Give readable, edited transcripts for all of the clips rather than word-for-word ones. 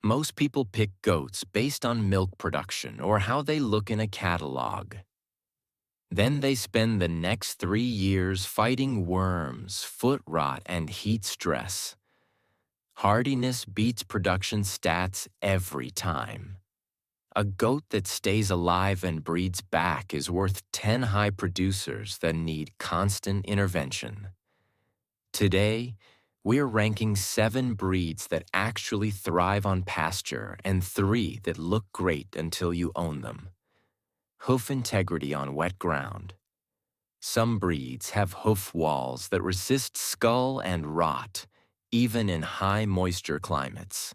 Most people pick goats based on milk production or how they look in a catalog. Then they spend the next 3 years fighting worms, foot rot, and heat stress. Hardiness beats production stats every time. A goat that stays alive and breeds back is worth 10 high producers that need constant intervention. Today, we're ranking 7 breeds that actually thrive on pasture and 3 that look great until you own them. Hoof integrity on wet ground. Some breeds have hoof walls that resist skull and rot, even in high moisture climates.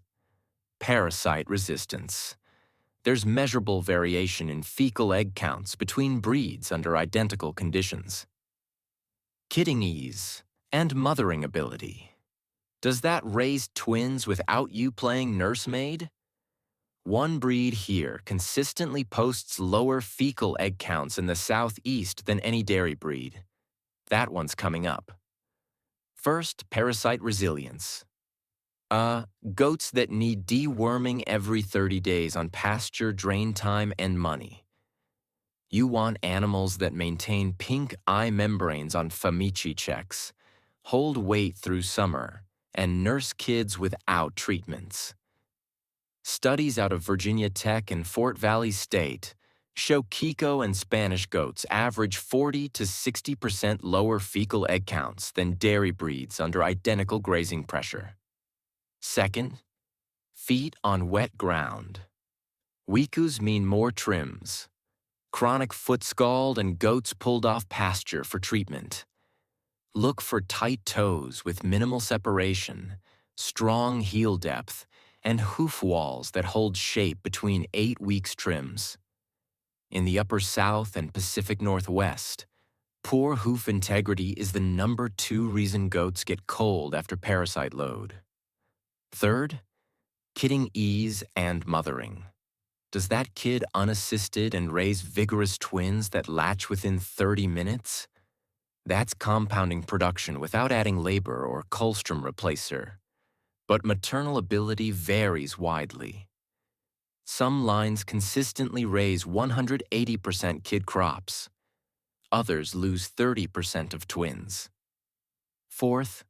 Parasite resistance. There's measurable variation in fecal egg counts between breeds under identical conditions. Kidding ease and mothering ability. Does that raise twins without you playing nursemaid? One breed here consistently posts lower fecal egg counts in the southeast than any dairy breed. That one's coming up. First, parasite resilience. Goats that need deworming every 30 days on pasture, drain time, and money. You want animals that maintain pink eye membranes on Famici checks, hold weight through summer, and nurse kids without treatments. Studies out of Virginia Tech and Fort Valley State show Kiko and Spanish goats average 40 to 60% lower fecal egg counts than dairy breeds under identical grazing pressure. Second, feet on wet ground. Wikus mean more trims. Chronic foot scald and goats pulled off pasture for treatment. Look for tight toes with minimal separation, strong heel depth, and hoof walls that hold shape between 8 weeks trims. In the Upper South and Pacific Northwest, poor hoof integrity is the number 2 reason goats get cold after parasite load. Third, kidding ease and mothering. Does that kid unassisted and raise vigorous twins that latch within 30 minutes? That's compounding production without adding labor or colostrum replacer. But maternal ability varies widely. Some lines consistently raise 180% kid crops. Others lose 30% of twins. Fourth,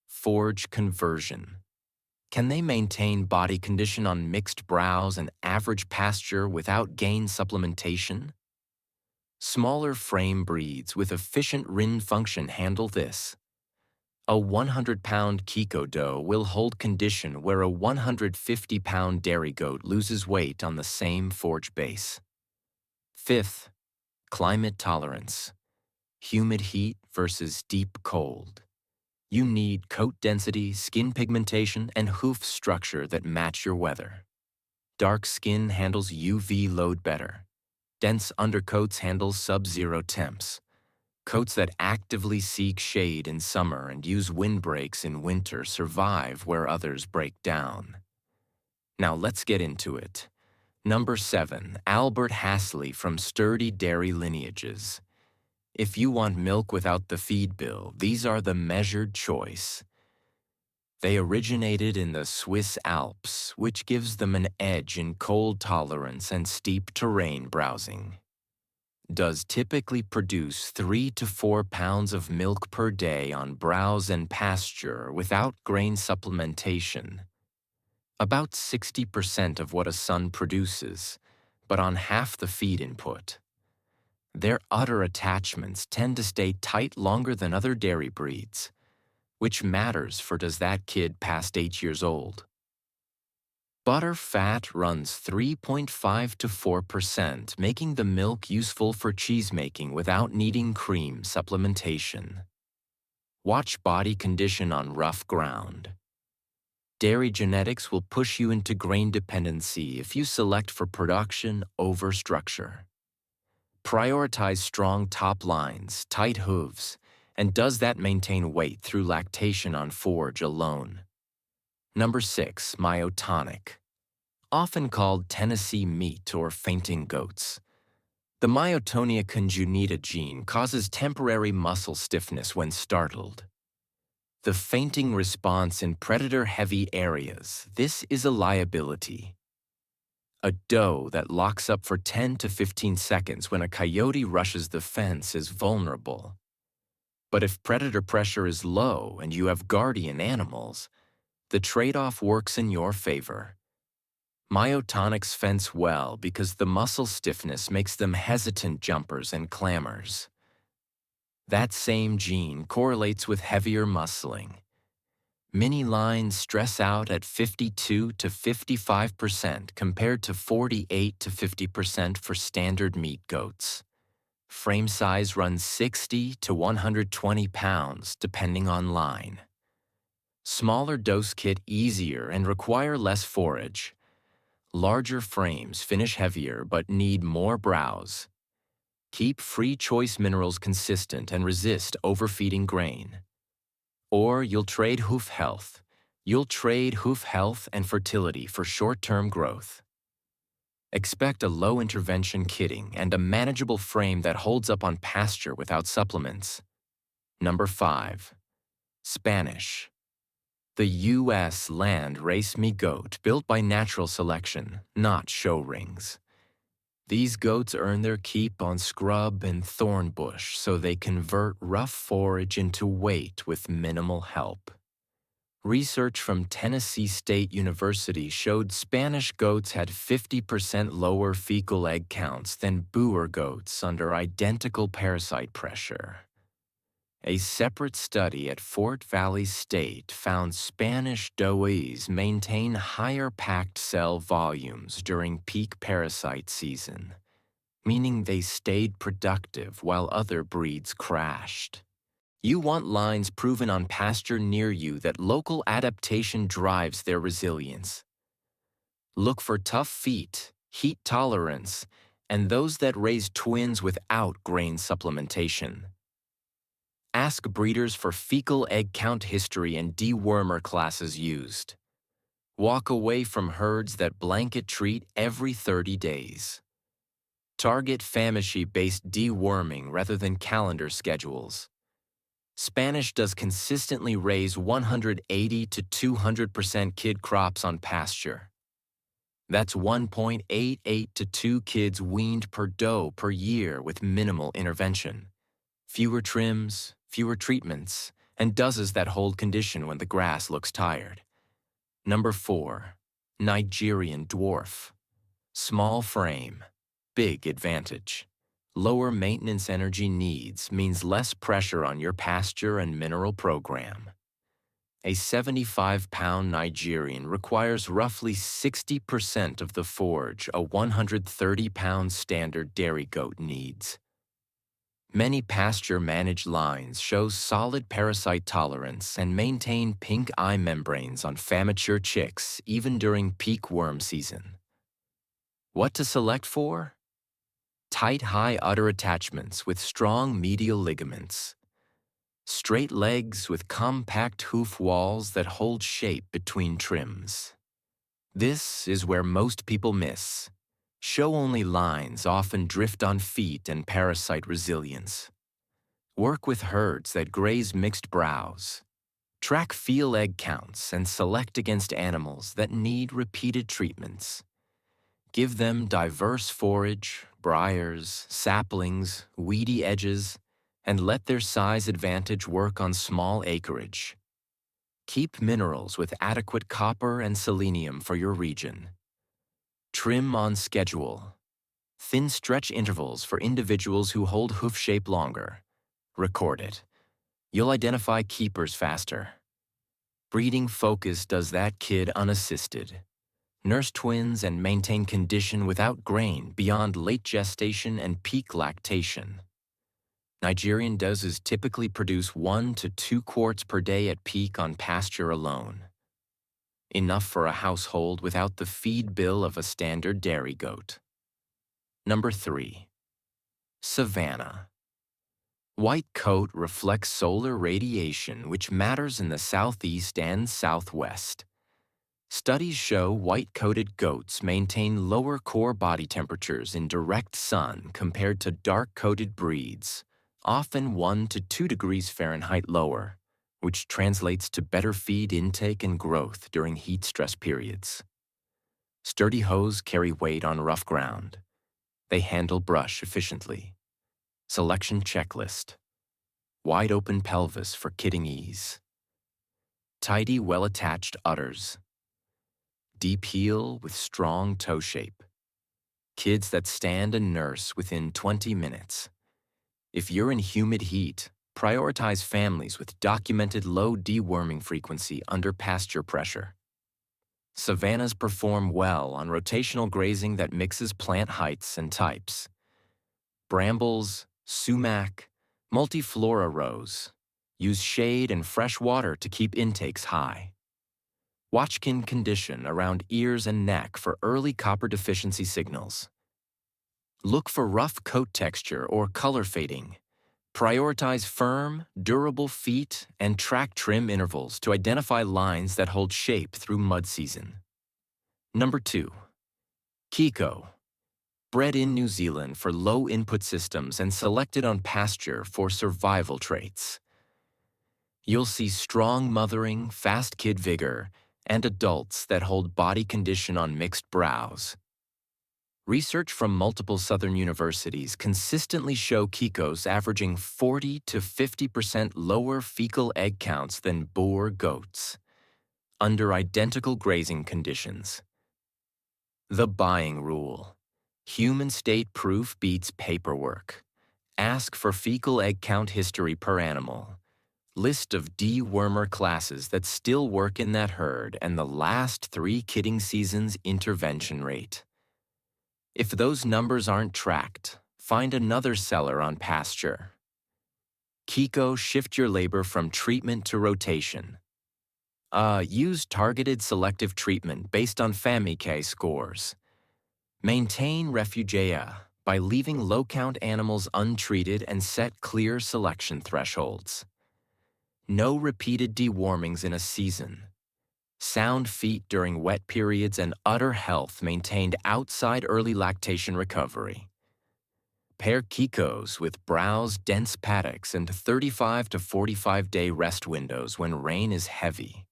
forage conversion. Can they maintain body condition on mixed browse and average pasture without gain supplementation? Smaller frame breeds with efficient rind function handle this. A 100-pound Kiko doe will hold condition where a 150-pound dairy goat loses weight on the same forage base. Fifth, climate tolerance. Humid heat versus deep cold. You need coat density, skin pigmentation, and hoof structure that match your weather. Dark skin handles UV load better. Dense undercoats handle sub-zero temps. Coats that actively seek shade in summer and use windbreaks in winter survive where others break down. Now let's get into it. Number 7, Albert Hasley from sturdy dairy lineages. If you want milk without the feed bill, these are the measured choice. They originated in the Swiss Alps, which gives them an edge in cold tolerance and steep terrain browsing. Does typically produce 3 to 4 pounds of milk per day on browse and pasture without grain supplementation. About 60% of what a son produces, but on half the feed input. Their udder attachments tend to stay tight longer than other dairy breeds, which matters for does that kid past 8 years old. Butter fat runs 3.5 to 4%, making the milk useful for cheesemaking without needing cream supplementation. Watch body condition on rough ground. Dairy genetics will push you into grain dependency if you select for production over structure. Prioritize strong top lines, tight hooves, and does that maintain weight through lactation on forage alone? Number 6, myotonic. Often called Tennessee meat or fainting goats. The myotonia congenita gene causes temporary muscle stiffness when startled. The fainting response in predator-heavy areas, this is a liability. A doe that locks up for 10 to 15 seconds when a coyote rushes the fence is vulnerable. But if predator pressure is low and you have guardian animals, the trade-off works in your favor. Myotonics fence well because the muscle stiffness makes them hesitant jumpers and clambers. That same gene correlates with heavier muscling. Mini lines stress out at 52 to 55% compared to 48 to 50% for standard meat goats. Frame size runs 60 to 120 pounds depending on line. Smaller dose kit easier and require less forage. Larger frames finish heavier but need more browse. Keep free choice minerals consistent and resist overfeeding grain. Or you'll trade hoof health. You'll trade hoof health and fertility for short-term growth. Expect a low-intervention kitting and a manageable frame that holds up on pasture without supplements. Number 5. Spanish. The U.S. land race me goat built by natural selection, not show rings. These goats earn their keep on scrub and thorn bush so they convert rough forage into weight with minimal help. Research from Tennessee State University showed Spanish goats had 50% lower fecal egg counts than Boer goats under identical parasite pressure. A separate study at Fort Valley State found Spanish does maintain higher packed cell volumes during peak parasite season, meaning they stayed productive while other breeds crashed. You want lines proven on pasture near you that local adaptation drives their resilience. Look for tough feet, heat tolerance, and those that raise twins without grain supplementation. Ask breeders for fecal egg count history and dewormer classes used. Walk away from herds that blanket treat every 30 days. Target famishy-based deworming rather than calendar schedules. Spanish does consistently raise 180 to 200% kid crops on pasture. That's 1.88 to 2 kids weaned per doe per year with minimal intervention. Fewer trims, fewer treatments, and dozes that hold condition when the grass looks tired. Number 4. Nigerian dwarf. Small frame, big advantage. Lower maintenance energy needs means less pressure on your pasture and mineral program. A 75-pound Nigerian requires roughly 60% of the forage a 130-pound standard dairy goat needs. Many pasture-managed lines show solid parasite tolerance and maintain pink eye membranes on famature chicks even during peak worm season. What to select for? Tight high udder attachments with strong medial ligaments. Straight legs with compact hoof walls that hold shape between trims. This is where most people miss. Show-only lines often drift on feet and parasite resilience. Work with herds that graze mixed browse. Track feel egg counts and select against animals that need repeated treatments. Give them diverse forage, briars, saplings, weedy edges, and let their size advantage work on small acreage. Keep minerals with adequate copper and selenium for your region. Trim on schedule. Thin stretch intervals for individuals who hold hoof shape longer. Record it. You'll identify keepers faster. Breeding focus does that kid unassisted. Nurse twins and maintain condition without grain beyond late gestation and peak lactation. Nigerian dozes typically produce 1 to 2 quarts per day at peak on pasture alone. Enough for a household without the feed bill of a standard dairy goat. Number 3. Savannah. White coat reflects solar radiation, which matters in the southeast and southwest. Studies show white-coated goats maintain lower core body temperatures in direct sun compared to dark-coated breeds, often 1 to 2 degrees Fahrenheit lower. which translates to better feed intake and growth during heat stress periods. Sturdy hooves carry weight on rough ground. They handle brush efficiently. Selection checklist. Wide open pelvis for kidding ease. Tidy, well-attached udders. Deep heel with strong toe shape. Kids that stand and nurse within 20 minutes. If you're in humid heat, prioritize families with documented low deworming frequency under pasture pressure. Savannas perform well on rotational grazing that mixes plant heights and types. Brambles, sumac, multiflora rows use shade and fresh water to keep intakes high. Watchkin condition around ears and neck for early copper deficiency signals. Look for rough coat texture or color fading. Prioritize firm, durable feet and track trim intervals to identify lines that hold shape through mud season. Number 2. Kiko. Bred in New Zealand for low input systems and selected on pasture for survival traits. You'll see strong mothering, fast kid vigor, and adults that hold body condition on mixed browse. Research from multiple southern universities consistently show Kikos averaging 40 to 50% lower fecal egg counts than Boer goats, under identical grazing conditions. The buying rule. Human state proof beats paperwork. Ask for fecal egg count history per animal. List of dewormer classes that still work in that herd and the last 3 kidding seasons intervention rate. If those numbers aren't tracked, find another seller on pasture. Kiko, shift your labor from treatment to rotation. Use targeted selective treatment based on FAMIK scores. Maintain refugia by leaving low-count animals untreated and set clear selection thresholds. No repeated dewormings in a season. Sound feet during wet periods and utter health maintained outside early lactation recovery. Pair Kikos with browse dense paddocks and 35 to 45-day rest windows when rain is heavy.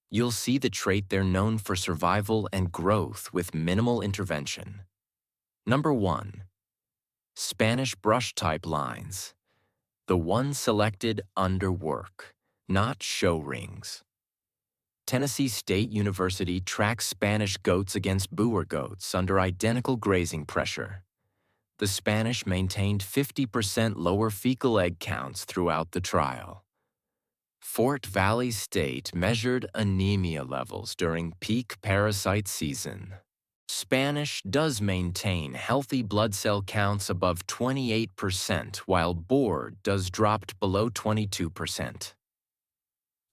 You'll see the trait they're known for: survival and growth with minimal intervention. Number 1. Spanish brush type lines. The one selected under work, not show rings. Tennessee State University tracks Spanish goats against Boer goats under identical grazing pressure. The Spanish maintained 50% lower fecal egg counts throughout the trial. Fort Valley State measured anemia levels during peak parasite season. Spanish does maintain healthy blood cell counts above 28%, while Boer does dropped below 22%.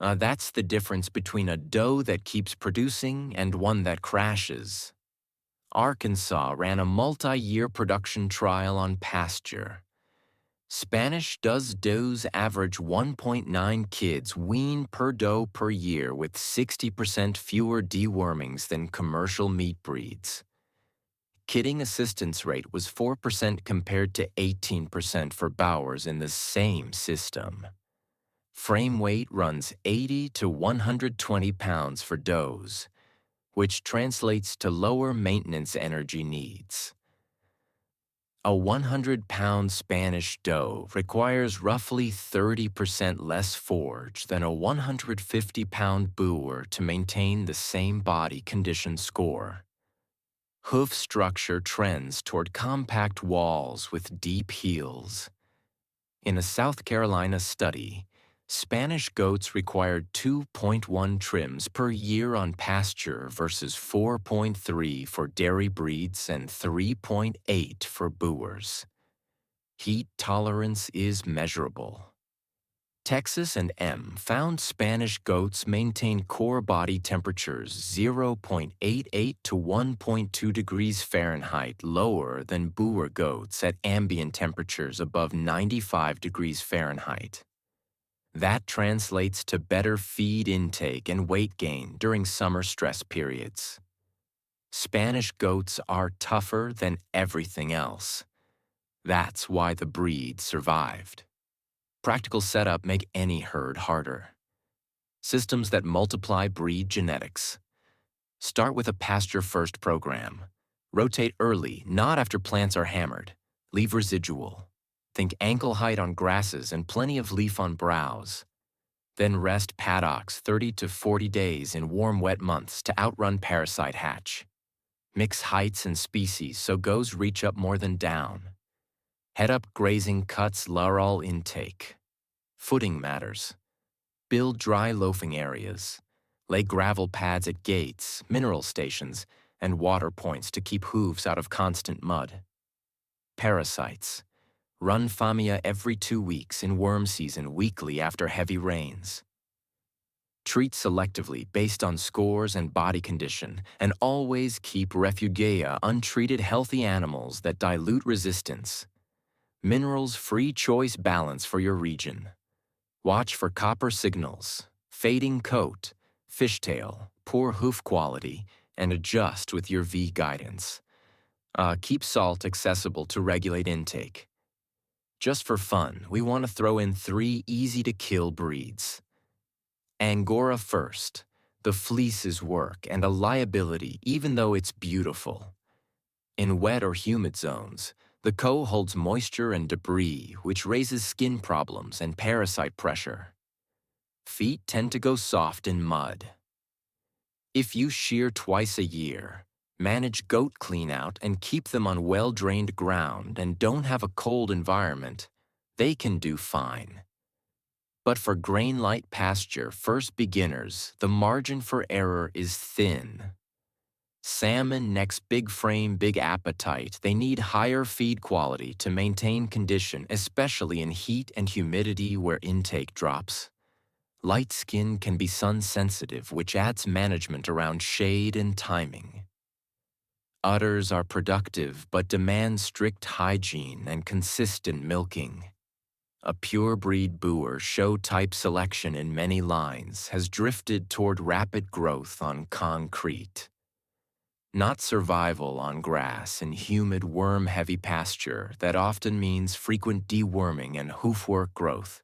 That's the difference between a doe that keeps producing and one that crashes. Arkansas ran a multi-year production trial on pasture. Spanish does average 1.9 kids wean per doe per year with 60% fewer dewormings than commercial meat breeds. Kidding assistance rate was 4% compared to 18% for Bowers in the same system. Frame weight runs 80 to 120 pounds for does, which translates to lower maintenance energy needs. A 100-pound Spanish doe requires roughly 30% less forage than a 150-pound Boer to maintain the same body condition score. Hoof structure trends toward compact walls with deep heels. In a South Carolina study, Spanish goats required 2.1 trims per year on pasture versus 4.3 for dairy breeds and 3.8 for Boers. Heat tolerance is measurable. Texas and M found Spanish goats maintain core body temperatures 0.88 to 1.2 degrees Fahrenheit lower than Boer goats at ambient temperatures above 95 degrees Fahrenheit. That translates to better feed intake and weight gain during summer stress periods. Spanish goats are tougher than everything else. That's why the breed survived. practical setup make any herd harder. Systems that multiply breed genetics. Start with a pasture-first program. Rotate early, not after plants are hammered. Leave residual. Think ankle height on grasses and plenty of leaf on browse. Then rest paddocks 30 to 40 days in warm, wet months to outrun parasite hatch. Mix heights and species so goes reach up more than down. Head up grazing cuts larval intake. Footing matters. Build dry loafing areas. Lay gravel pads at gates, mineral stations, and water points to keep hooves out of constant mud. Parasites. Run famia every 2 weeks in worm season weekly after heavy rains. Treat selectively based on scores and body condition, and always keep refugia untreated healthy animals that dilute resistance. Minerals-free choice balance for your region. Watch for copper signals, fading coat, fishtail, poor hoof quality, and adjust with your V guidance. Keep salt accessible to regulate intake. Just for fun, we want to throw in 3 easy-to-kill breeds. Angora first. The fleece is work and a liability even though it's beautiful. In wet or humid zones, the coat holds moisture and debris, which raises skin problems and parasite pressure. Feet tend to go soft in mud. If you shear twice a year, manage goat cleanout and keep them on well-drained ground and don't have a cold environment, they can do fine. But for grain-light pasture first beginners, the margin for error is thin. Salmon next big frame, big appetite. They need higher feed quality to maintain condition, especially in heat and humidity where intake drops. Light skin can be sun-sensitive, which adds management around shade and timing. Udders are productive but demand strict hygiene and consistent milking. A pure-breed boer show-type selection in many lines has drifted toward rapid growth on concrete. Not survival on grass in humid, worm-heavy pasture that often means frequent deworming and hoofwork growth.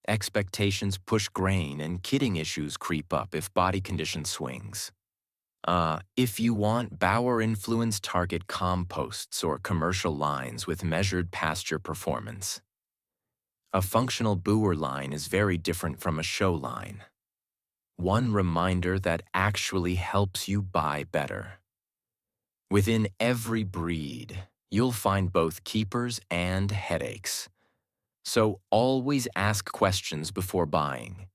Expectations push grain and kidding issues creep up if body condition swings. If you want Bauer-influence target composts or commercial lines with measured pasture performance. A functional boer line is very different from a show line. One reminder that actually helps you buy better. Within every breed, you'll find both keepers and headaches. So always ask questions before buying.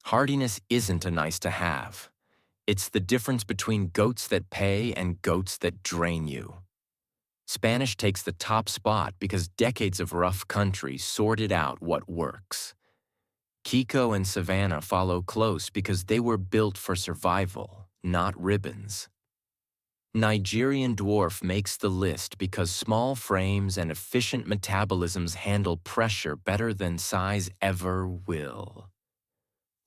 Hardiness isn't a nice-to-have. It's the difference between goats that pay and goats that drain you. Spanish takes the top spot because decades of rough country sorted out what works. Kiko and Savannah follow close because they were built for survival, not ribbons. Nigerian dwarf makes the list because small frames and efficient metabolisms handle pressure better than size ever will.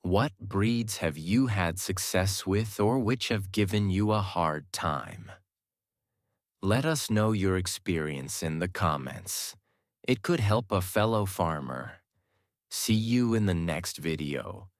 What breeds have you had success with or which have given you a hard time? Let us know your experience in the comments. It could help a fellow farmer. See you in the next video.